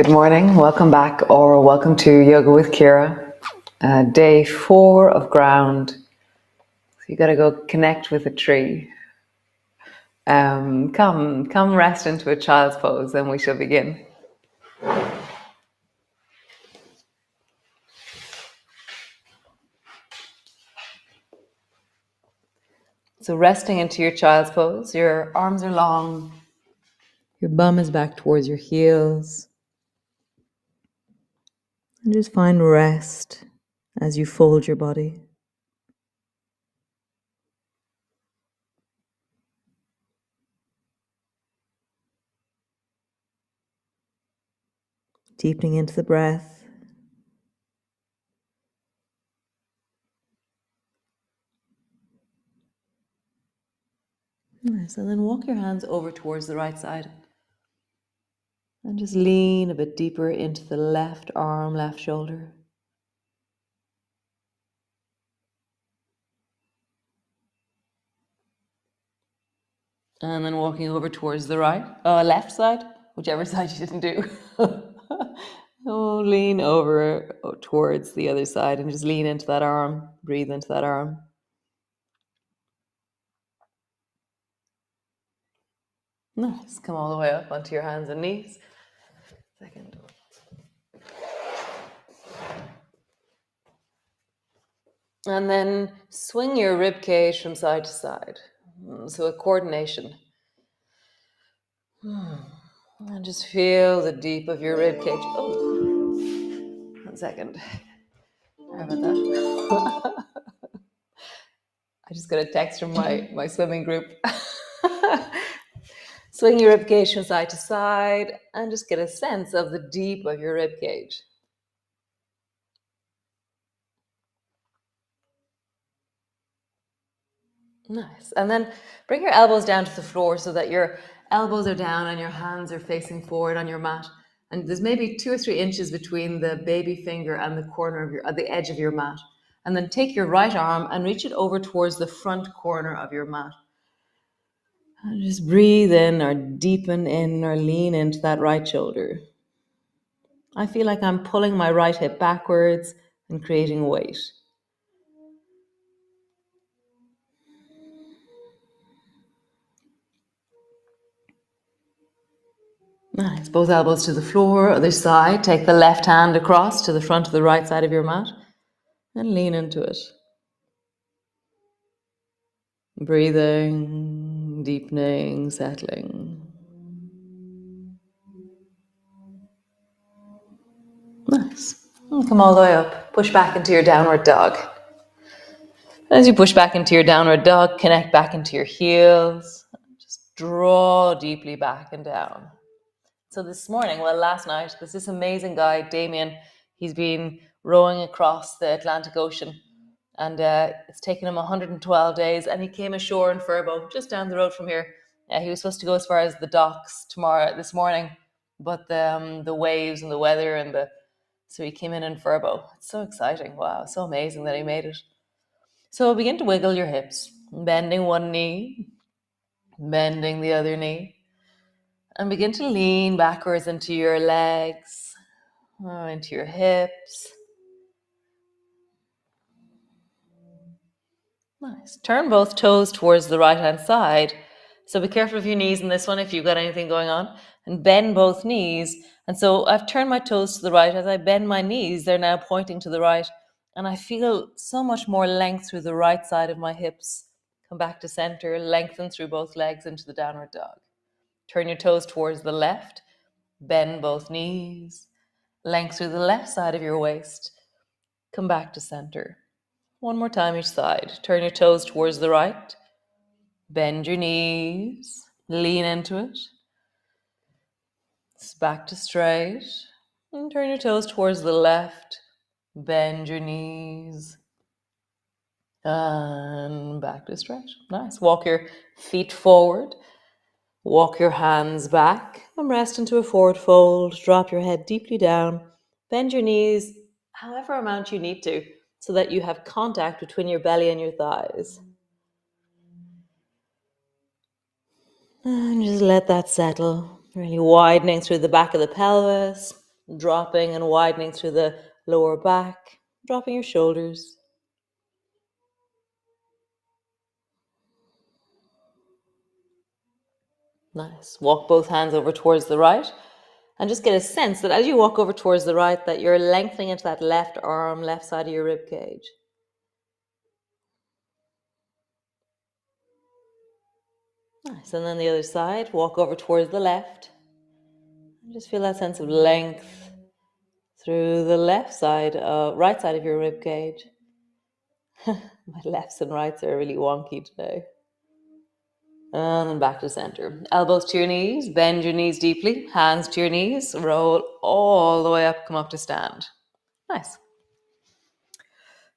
Good morning, welcome back, or welcome to Yoga with Ciara. Day 4 of ground. So you got to go connect with a tree. Come rest into a child's pose and we shall begin. So resting into your child's pose, your arms are long, your bum is back towards your heels. And just find rest as you fold your body. Deepening into the breath. Nice, and then walk your hands over towards the right side. And just lean a bit deeper into the left arm, left shoulder. And then walking over towards the left side, whichever side you didn't do. Lean over towards the other side and just lean into that arm. Breathe into that arm. Nice. Come all the way up onto your hands and knees. Second. And then swing your rib cage from side to side. So a coordination. And just feel the deep of your rib cage. Oh, 1 second. Sorry about that. I just got a text from my swimming group. Swing your rib cage from side to side and just get a sense of the deep of your rib cage. Nice. And then bring your elbows down to the floor so that your elbows are down and your hands are facing forward on your mat. And there's maybe 2 or 3 inches between the baby finger and the corner of the edge of your mat. And then take your right arm and reach it over towards the front corner of your mat. And just breathe in or deepen in or lean into that right shoulder. I feel like I'm pulling my right hip backwards and creating weight. Nice. Both elbows to the floor, other side. Take the left hand across to the front of the right side of your mat and lean into it. Breathing, deepening, settling. Nice. And come all the way up. Push back into your downward dog. As you push back into your downward dog, connect back into your heels. Just draw deeply back and down. So last night, there's this amazing guy, Damien. He's been rowing across the Atlantic Ocean and it's taken him 112 days, and he came ashore in Furbo, just down the road from here. He was supposed to go as far as the docks this morning, but the waves and the weather so he came in Furbo. It's so exciting. Wow, so amazing that he made it. So begin to wiggle your hips, bending one knee, bending the other knee, and begin to lean backwards into your legs, into your hips. Nice. Turn both toes towards the right-hand side. So be careful of your knees in this one if you've got anything going on. And bend both knees. And so I've turned my toes to the right. As I bend my knees, they're now pointing to the right. And I feel so much more length through the right side of my hips. Come back to center, lengthen through both legs into the downward dog. Turn your toes towards the left. Bend both knees. Length through the left side of your waist. Come back to center. One more time each side. Turn your toes towards the right. Bend your knees. Lean into it. Back to straight. And turn your toes towards the left. Bend your knees. And back to straight. Nice. Walk your feet forward. Walk your hands back and rest into a forward fold. Drop your head deeply down. Bend your knees however amount you need to so that you have contact between your belly and your thighs. And just let that settle, really widening through the back of the pelvis. dropping and widening through the lower back, dropping your shoulders. Nice. Walk both hands over towards the right and just get a sense that as you walk over towards the right that you're lengthening into that left arm, left side of your rib cage. Nice. And then the other side, walk over towards the left. And just feel that sense of length through the left side, right side of your rib cage. My lefts and rights are really wonky today. And then back to center. Elbows to your knees, bend your knees deeply, hands to your knees, roll all the way up, come up to stand. Nice.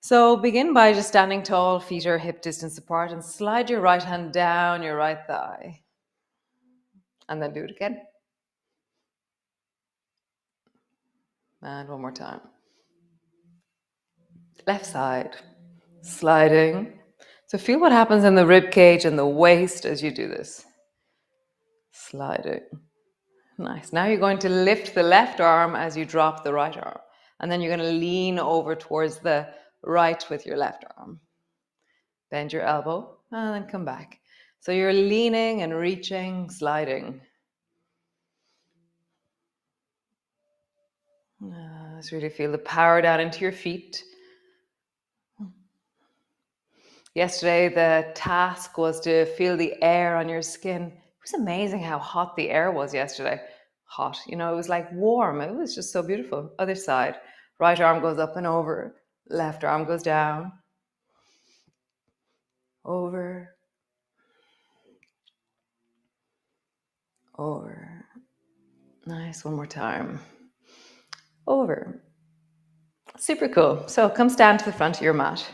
So begin by just standing tall, feet are hip distance apart, and slide your right hand down your right thigh. And then do it again. And one more time. Left side, sliding. So feel what happens in the rib cage and the waist as you do this. Sliding. Nice. Now you're going to lift the left arm as you drop the right arm. And then you're going to lean over towards the right with your left arm. Bend your elbow and then come back. So you're leaning and reaching, sliding. Just really feel the power down into your feet. Yesterday, the task was to feel the air on your skin. It was amazing how hot the air was yesterday. Hot, it was like warm. It was just so beautiful. Other side, right arm goes up and over, left arm goes down, over, over. Nice, one more time. Over. Super cool. So come stand to the front of your mat.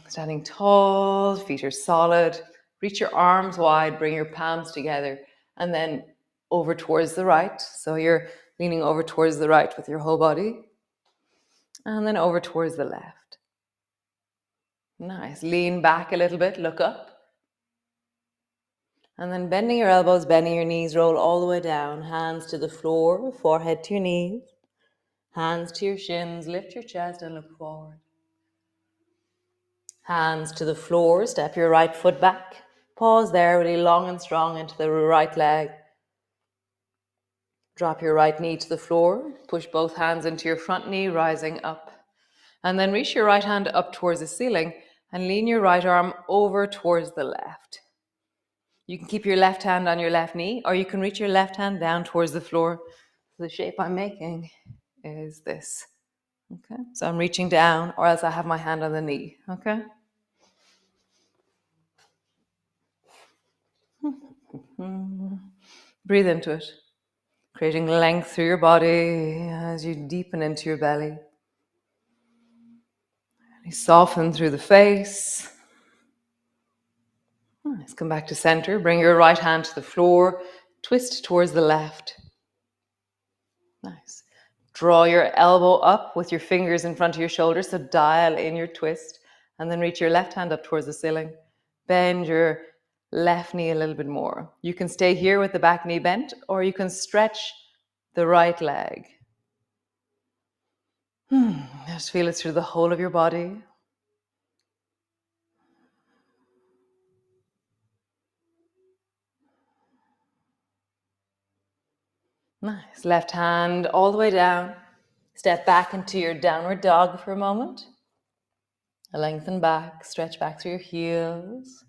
Standing tall, feet are solid. Reach your arms wide, bring your palms together, and then over towards the right. So you're leaning over towards the right with your whole body, and then over towards the left. Nice. Lean back a little bit, look up. And then bending your elbows, bending your knees, roll all the way down. Hands to the floor, forehead to your knees. Hands to your shins, lift your chest and look forward. Hands to the floor, step your right foot back. Pause there, really long and strong into the right leg. Drop your right knee to the floor. Push both hands into your front knee, rising up. And then reach your right hand up towards the ceiling and lean your right arm over towards the left. You can keep your left hand on your left knee, or you can reach your left hand down towards the floor. So the shape I'm making is this. Okay, so I'm reaching down, or else I have my hand on the knee. Okay. Breathe into it, creating length through your body as you deepen into your belly. You soften through the face. Nice. Come back to center. Bring your right hand to the floor. Twist towards the left. Nice. Draw your elbow up with your fingers in front of your shoulders, so dial in your twist. And then reach your left hand up towards the ceiling. Bend your left knee a little bit more. You can stay here with the back knee bent, or you can stretch the right leg. Just feel it through the whole of your body. Nice. Left hand all the way down. Step back into your downward dog for a moment. Lengthen back, stretch back through your heels.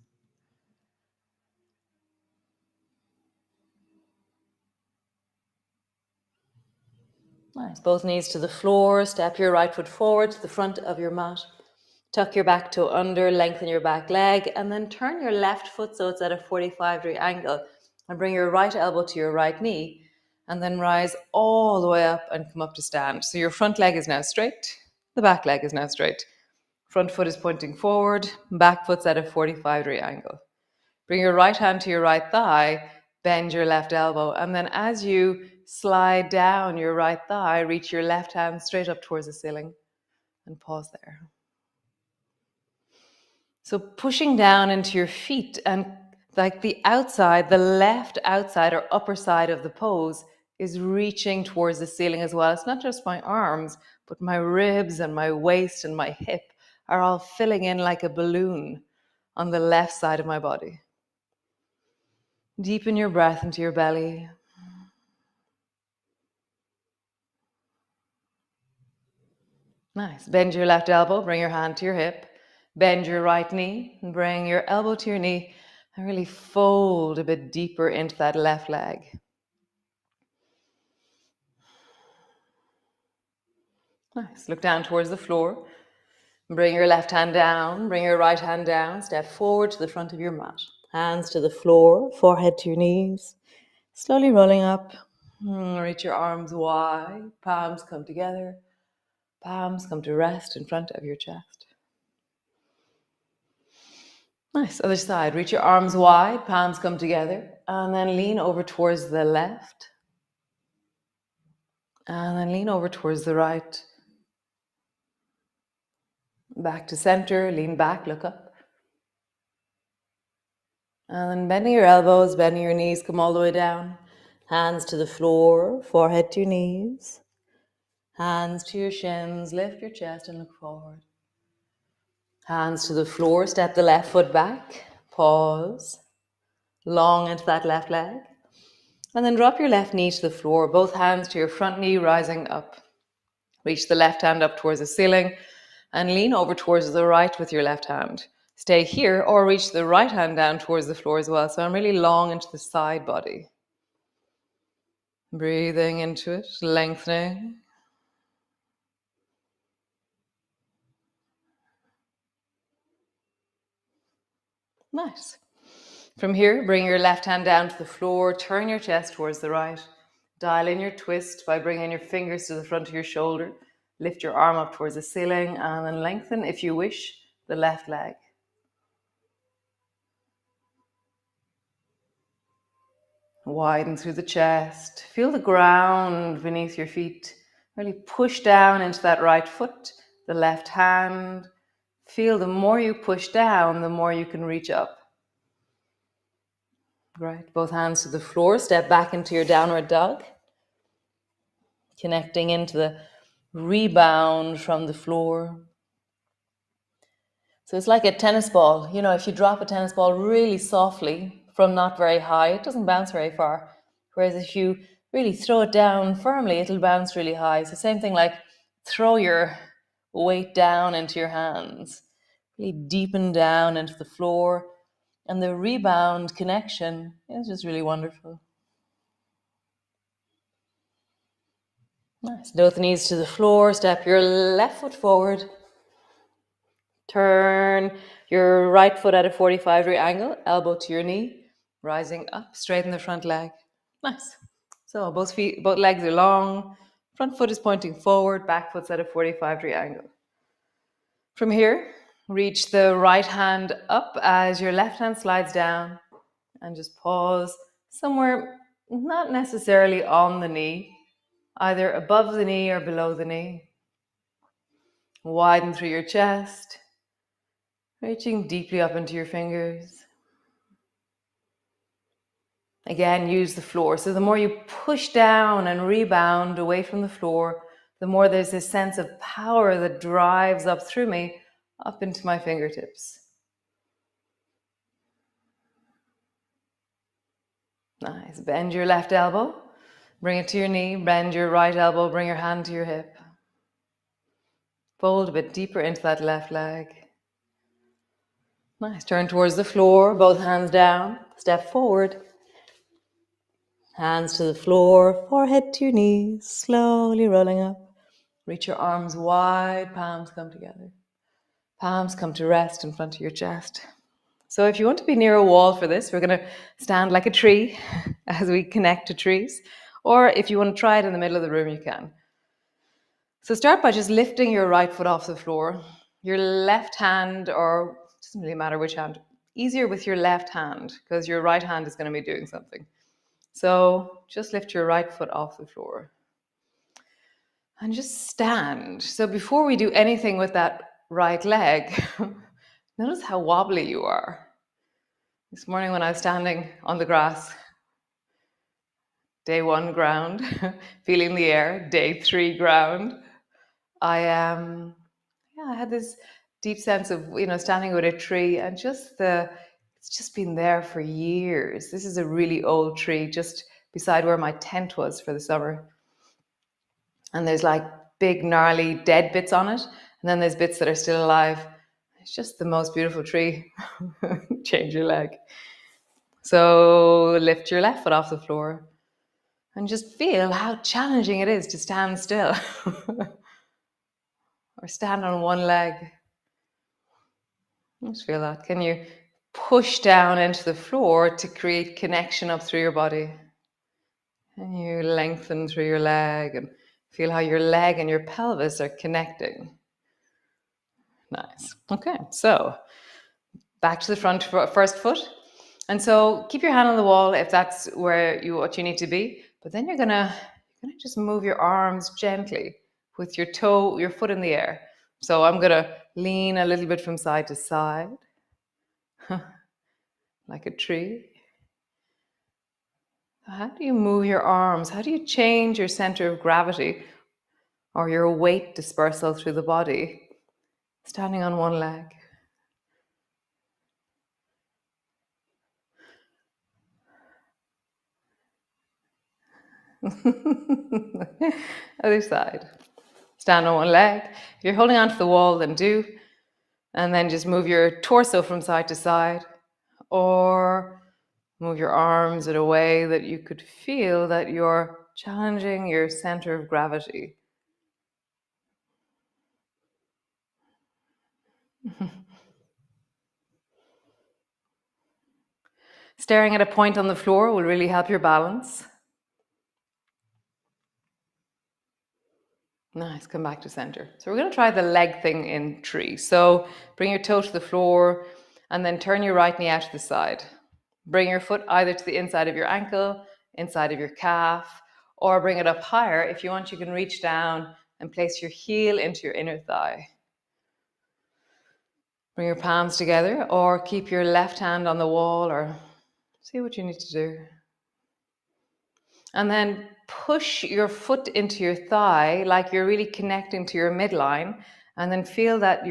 Nice. Both knees to the floor. Step your right foot forward to the front of your mat. Tuck your back toe under, lengthen your back leg, and then turn your left foot so it's at a 45-degree angle. And bring your right elbow to your right knee. And then rise all the way up and come up to stand. So your front leg is now straight. The back leg is now straight. Front foot is pointing forward. Back foot's at a 45-degree angle. Bring your right hand to your right thigh. Bend your left elbow. And then as you slide down your right thigh, reach your left hand straight up towards the ceiling. And pause there. So pushing down into your feet and Like the outside, the left outside or upper side of the pose is reaching towards the ceiling as well. It's not just my arms, but my ribs and my waist and my hip are all filling in like a balloon on the left side of my body. Deepen your breath into your belly. Nice. Bend your left elbow, bring your hand to your hip. Bend your right knee and bring your elbow to your knee and really fold a bit deeper into that left leg. Nice. Look down towards the floor. Bring your left hand down, bring your right hand down. Step forward to the front of your mat. Hands to the floor, forehead to your knees. Slowly rolling up. Reach your arms wide. Palms come together. Palms come to rest in front of your chest. Nice. Other side. Reach your arms wide. Palms come together. And then lean over towards the left. And then lean over towards the right. Back to center. Lean back. Look up. And then bending your elbows, bending your knees. Come all the way down. Hands to the floor. Forehead to your knees. Hands to your shins. Lift your chest and look forward. Hands to the floor. Step the left foot back. Pause. Long into that left leg. And then drop your left knee to the floor. Both hands to your front knee, rising up. Reach the left hand up towards the ceiling and lean over towards the right with your left hand. Stay here or reach the right hand down towards the floor as well. So I'm really long into the side body. Breathing into it, lengthening. Nice. From here, bring your left hand down to the floor, turn your chest towards the right. Dial in your twist by bringing your fingers to the front of your shoulder. Lift your arm up towards the ceiling and then lengthen, if you wish, the left leg. Widen through the chest. Feel the ground beneath your feet. Really push down into that right foot, the left hand. Feel the more you push down, the more you can reach up. Right, both hands to the floor. Step back into your downward dog. Connecting into the rebound from the floor. So it's like a tennis ball. You know, if you drop a tennis ball really softly from not very high, it doesn't bounce very far. Whereas if you really throw it down firmly, it'll bounce really high. So same thing, like throw your weight down into your hands. Really deepen down into the floor. And the rebound connection is just really wonderful. Nice. Both knees to the floor. Step your left foot forward. Turn your right foot at a 45-degree angle, elbow to your knee, rising up, straighten the front leg. Nice. So both legs are long, front foot is pointing forward, back foot's at a 45-degree angle. From here, reach the right hand up as your left hand slides down and just pause somewhere not necessarily on the knee, either above the knee or below the knee. Widen through your chest. Reaching deeply up into your fingers. Again, use the floor. So the more you push down and rebound away from the floor, the more there's this sense of power that drives up through me, up into my fingertips. Nice. Bend your left elbow. Bring it to your knee. Bend your right elbow. Bring your hand to your hip. Fold a bit deeper into that left leg. Nice. Turn towards the floor. Both hands down. Step forward. Hands to the floor, forehead to your knees, slowly rolling up. Reach your arms wide, palms come together. Palms come to rest in front of your chest. So if you want to be near a wall for this, we're going to stand like a tree as we connect to trees. Or if you want to try it in the middle of the room, you can. So start by just lifting your right foot off the floor. Your left hand, or it doesn't really matter which hand, easier with your left hand because your right hand is going to be doing something. So just lift your right foot off the floor and just stand. So before we do anything with that right leg, notice how wobbly you are. This morning when I was standing on the grass, day 1 ground, feeling the air, day 3 ground, I had this deep sense of, standing with a tree and it's just been there for years. This is a really old tree just beside where my tent was for the summer. And there's like big, gnarly, dead bits on it. And then there's bits that are still alive. It's just the most beautiful tree. Change your leg. So lift your left foot off the floor and just feel how challenging it is to stand still or stand on one leg. Just feel that. Can you push down into the floor to create connection up through your body? And you lengthen through your leg and feel how your leg and your pelvis are connecting. Nice. Okay, so back to the front first foot. And so keep your hand on the wall if that's what you need to be. But then you're gonna just move your arms gently with your foot in the air. So I'm gonna lean a little bit from side to side, like a tree. How do you move your arms? How do you change your center of gravity or your weight dispersal through the body, standing on one leg? Other side. Stand on one leg. If you're holding onto the wall, then do. And then just move your torso from side to side. Or move your arms in a way that you could feel that you're challenging your center of gravity. Staring at a point on the floor will really help your balance. Nice, come back to center. So we're going to try the leg thing in tree. So bring your toe to the floor and then turn your right knee out to the side. Bring your foot either to the inside of your ankle, inside of your calf, or bring it up higher. If you want, you can reach down and place your heel into your inner thigh. Bring your palms together or keep your left hand on the wall or see what you need to do. And then push your foot into your thigh like you're really connecting to your midline. And then feel that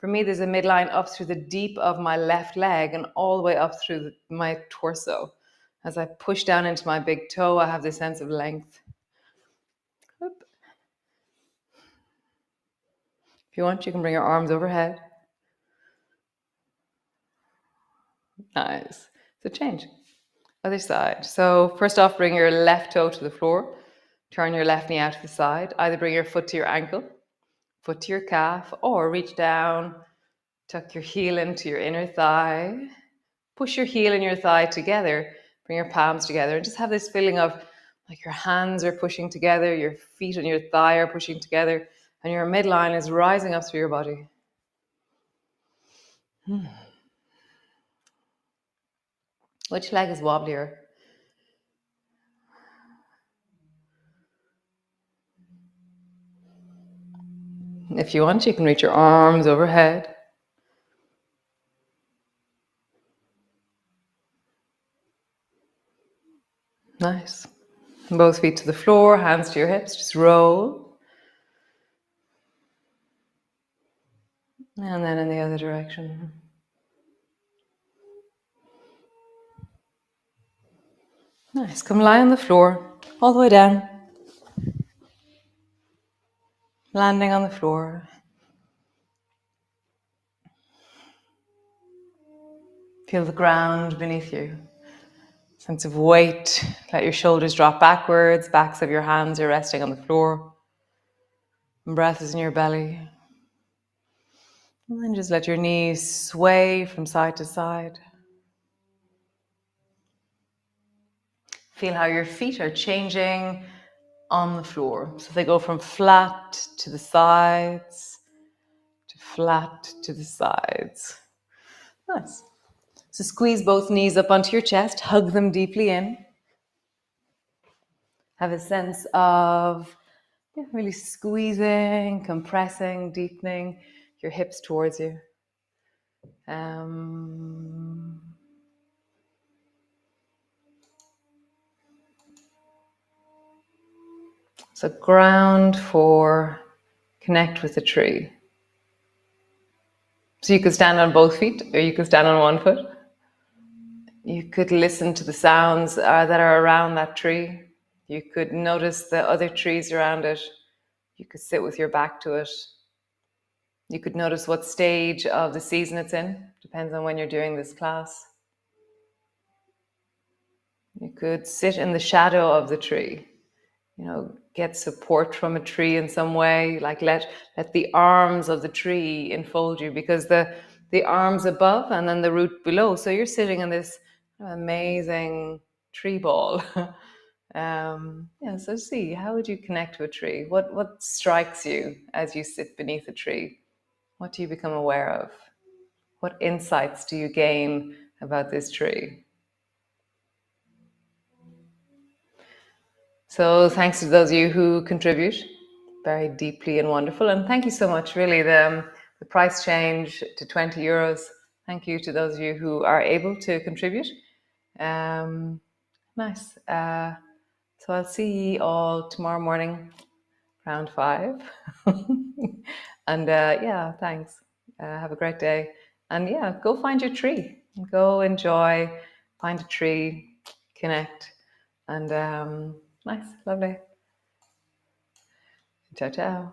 for me, there's a midline up through the deep of my left leg and all the way up through my torso. As I push down into my big toe, I have this sense of length. Whoop. If you want, you can bring your arms overhead. Nice. So change. Other side. So first off, bring your left toe to the floor. Turn your left knee out to the side. Either bring your foot to your ankle, foot to your calf, or reach down, tuck your heel into your inner thigh. Push your heel and your thigh together. Bring your palms together. And just have this feeling of like your hands are pushing together, your feet and your thigh are pushing together, and your midline is rising up through your body. Which leg is wobblier? If you want, you can reach your arms overhead. Nice. Both feet to the floor, hands to your hips, just roll. And then in the other direction. Nice. Come lie on the floor, all the way down. Landing on the floor. Feel the ground beneath you. Sense of weight. Let your shoulders drop backwards. Backs of your hands are resting on the floor. And breath is in your belly. And then just let your knees sway from side to side. Feel how your feet are changing on the floor. So they go from flat to the sides, to flat to the sides. Nice. So squeeze both knees up onto your chest, hug them deeply in. Have a sense of really squeezing, compressing, deepening your hips towards you. So ground for connect with the tree. So you could stand on both feet or you could stand on one foot. You could listen to the sounds that are around that tree. You could notice the other trees around it. You could sit with your back to it. You could notice what stage of the season it's in. Depends on when you're doing this class. You could sit in the shadow of the tree. Get support from a tree in some way, like let the arms of the tree enfold you, because the arms above and then the root below. So you're sitting in this amazing tree ball. So see, how would you connect to a tree? What strikes you as you sit beneath a tree? What do you become aware of? What insights do you gain about this tree? So thanks to those of you who contribute, very deeply and wonderful. And thank you so much, really, the price change to €20. Thank you to those of you who are able to contribute. Nice. So I'll see you all tomorrow morning, around 5. And thanks. Have a great day. And go find your tree. Go enjoy, find a tree, connect. And nice, lovely. Ciao, ciao.